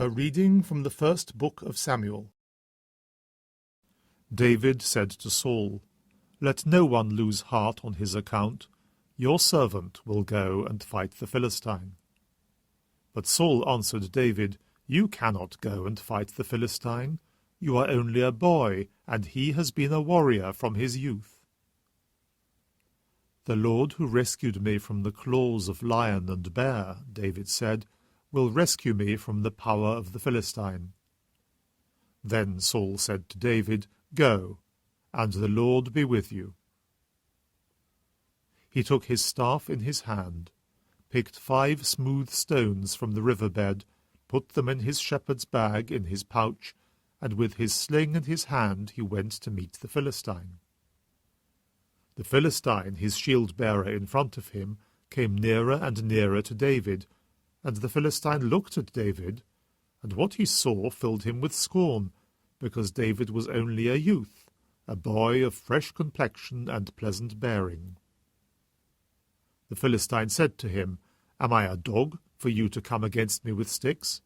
A reading from the first book of Samuel. David said to Saul, "Let no one lose heart on his account. Your servant will go and fight the Philistine." But Saul answered David, "You cannot go and fight the Philistine. You are only a boy, and he has been a warrior from his youth." "The Lord who rescued me from the claws of lion and bear," David said, "will rescue me from the power of the Philistine." Then Saul said to David, "Go, and the Lord be with you." He took his staff in his hand, picked 5 smooth stones from the river-bed, put them in his shepherd's bag in his pouch, and with his sling in his hand he went to meet the Philistine. The Philistine, his shield-bearer in front of him, came nearer and nearer to David, and the Philistine looked at David, and what he saw filled him with scorn, because David was only a youth, a boy of fresh complexion and pleasant bearing. The Philistine said to him, "Am I a dog, for you to come against me with sticks?"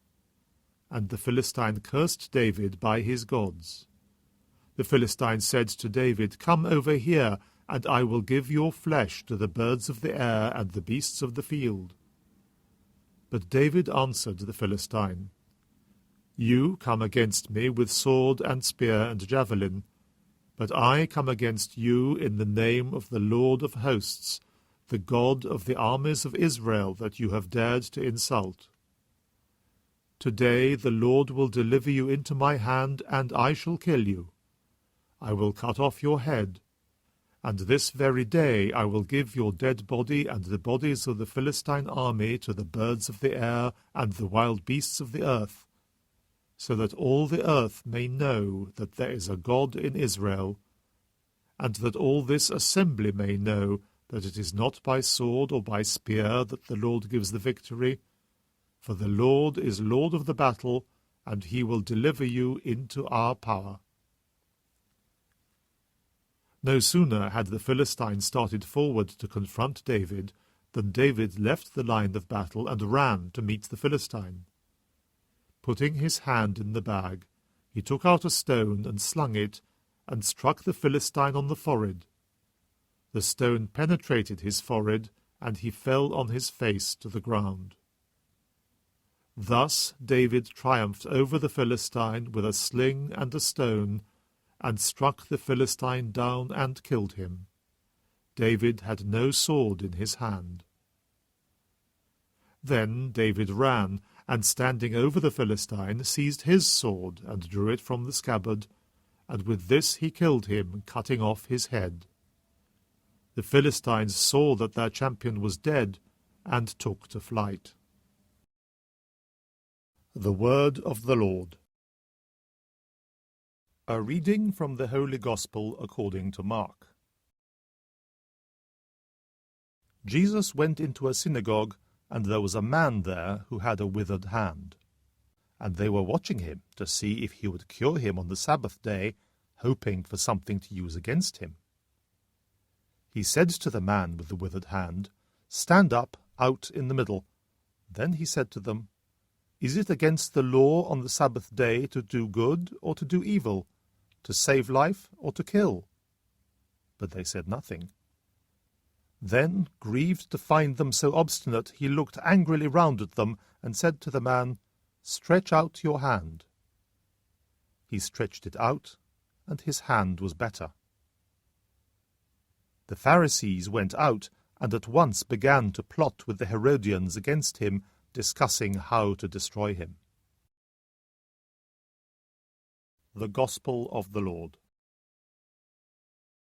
And the Philistine cursed David by his gods. The Philistine said to David, "Come over here, and I will give your flesh to the birds of the air and the beasts of the field." But David answered the Philistine, "You come against me with sword and spear and javelin, but I come against you in the name of the Lord of hosts, the God of the armies of Israel that you have dared to insult. Today the Lord will deliver you into my hand, and I shall kill you. I will cut off your head, and this very day I will give your dead body and the bodies of the Philistine army to the birds of the air and the wild beasts of the earth, so that all the earth may know that there is a God in Israel, and that all this assembly may know that it is not by sword or by spear that the Lord gives the victory, for the Lord is Lord of the battle, and he will deliver you into our power." No sooner had the Philistine started forward to confront David than David left the line of battle and ran to meet the Philistine. Putting his hand in the bag, he took out a stone and slung it, and struck the Philistine on the forehead. The stone penetrated his forehead, and he fell on his face to the ground. Thus David triumphed over the Philistine with a sling and a stone, and struck the Philistine down and killed him. David had no sword in his hand. Then David ran, and standing over the Philistine, seized his sword, and drew it from the scabbard, and with this he killed him, cutting off his head. The Philistines saw that their champion was dead, and took to flight. The Word of the Lord. A reading from the Holy Gospel according to Mark. Jesus went into a synagogue, and there was a man there who had a withered hand. And they were watching him to see if he would cure him on the Sabbath day, hoping for something to use against him. He said to the man with the withered hand, "Stand up out in the middle." Then he said to them, "Is it against the law on the Sabbath day to do good or to do evil, to save life or to kill?" But they said nothing. Then, grieved to find them so obstinate, he looked angrily round at them and said to the man, "Stretch out your hand." He stretched it out, and his hand was better. The Pharisees went out and at once began to plot with the Herodians against him, discussing how to destroy him. The Gospel of the Lord.